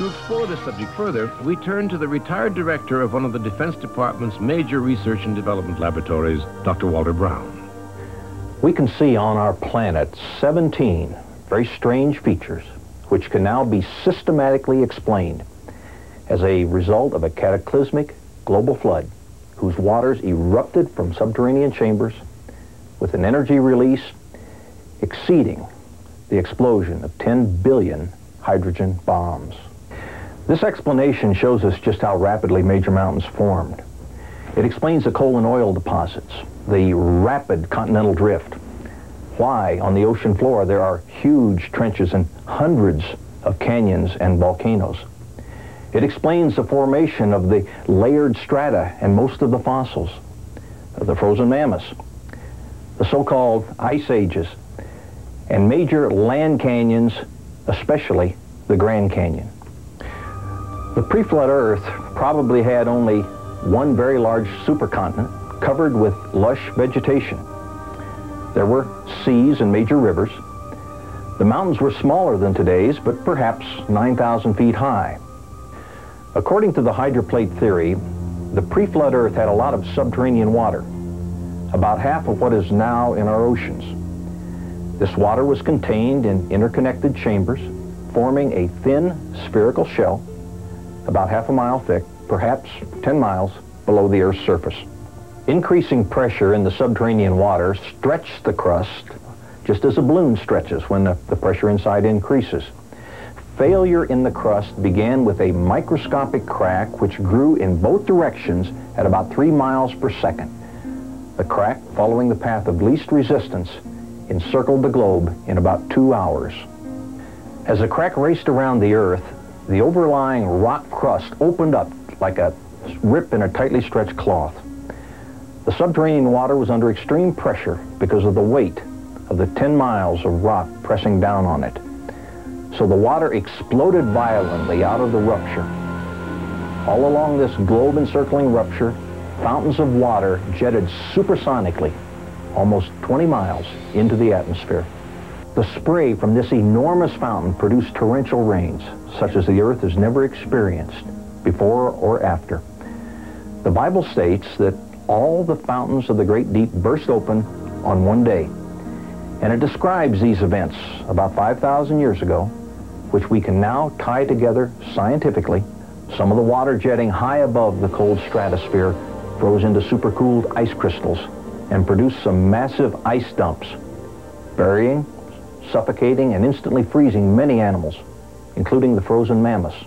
To explore this subject further, we turn to the retired director of one of the Defense Department's major research and development laboratories, Dr. Walter Brown. We can see on our planet 17 very strange features which can now be systematically explained as a result of a cataclysmic global flood whose waters erupted from subterranean chambers with an energy release exceeding the explosion of 10 billion hydrogen bombs. This explanation shows us just how rapidly major mountains formed. It explains the coal and oil deposits, the rapid continental drift, why on the ocean floor there are huge trenches and hundreds of canyons and volcanoes. It explains the formation of the layered strata and most of the fossils, the frozen mammoths, the so-called ice ages, and major land canyons, especially the Grand Canyon. The pre-flood Earth probably had only one very large supercontinent covered with lush vegetation. There were seas and major rivers. The mountains were smaller than today's, but perhaps 9,000 feet high. According to the hydroplate theory, the pre-flood Earth had a lot of subterranean water, about half of what is now in our oceans. This water was contained in interconnected chambers, forming a thin spherical shell about half a mile thick, perhaps 10 miles below the Earth's surface. Increasing pressure in the subterranean water stretched the crust just as a balloon stretches when the pressure inside increases. Failure in the crust began with a microscopic crack which grew in both directions at about 3 miles per second. The crack, following the path of least resistance, encircled the globe in about 2 hours. As the crack raced around the Earth, the overlying rock crust opened up like a rip in a tightly stretched cloth. The subterranean water was under extreme pressure because of the weight of the 10 miles of rock pressing down on it. So the water exploded violently out of the rupture. All along this globe-encircling rupture, fountains of water jetted supersonically almost 20 miles into the atmosphere. The spray from this enormous fountain produced torrential rains, such as the Earth has never experienced before or after. The Bible states that all the fountains of the great deep burst open on one day. And it describes these events about 5,000 years ago, which we can now tie together scientifically. Some of the water jetting high above the cold stratosphere froze into supercooled ice crystals and produced some massive ice dumps, burying, suffocating, and instantly freezing many animals, including the frozen mammoths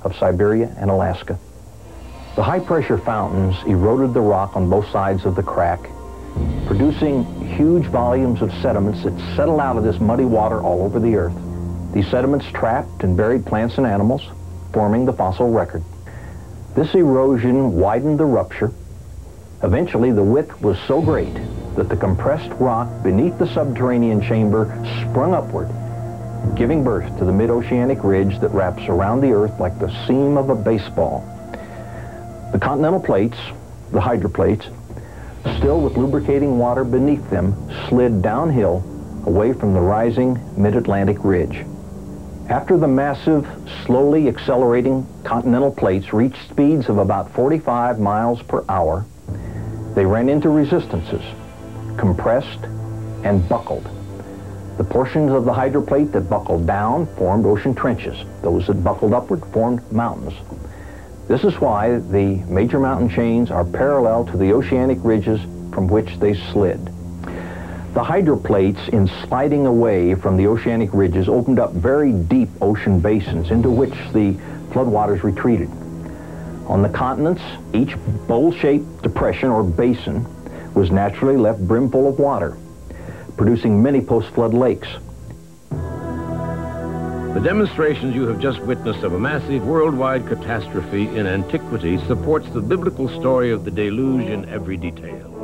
of Siberia and Alaska. The high-pressure fountains eroded the rock on both sides of the crack, producing huge volumes of sediments that settled out of this muddy water all over the Earth. These sediments trapped and buried plants and animals, forming the fossil record. This erosion widened the rupture. Eventually, the width was so great that the compressed rock beneath the subterranean chamber sprung upward, giving birth to the mid-oceanic ridge that wraps around the Earth like the seam of a baseball. The continental plates, the hydroplates, still with lubricating water beneath them, slid downhill away from the rising mid-Atlantic ridge. After the massive, slowly accelerating continental plates reached speeds of about 45 miles per hour, they ran into resistances, compressed, and buckled. The portions of the hydroplate that buckled down formed ocean trenches. Those that buckled upward formed mountains. This is why the major mountain chains are parallel to the oceanic ridges from which they slid. The hydroplates, in sliding away from the oceanic ridges, opened up very deep ocean basins into which the floodwaters retreated. On the continents, each bowl-shaped depression or basin was naturally left brimful of water, producing many post-flood lakes. The demonstrations you have just witnessed of a massive worldwide catastrophe in antiquity supports the biblical story of the deluge in every detail.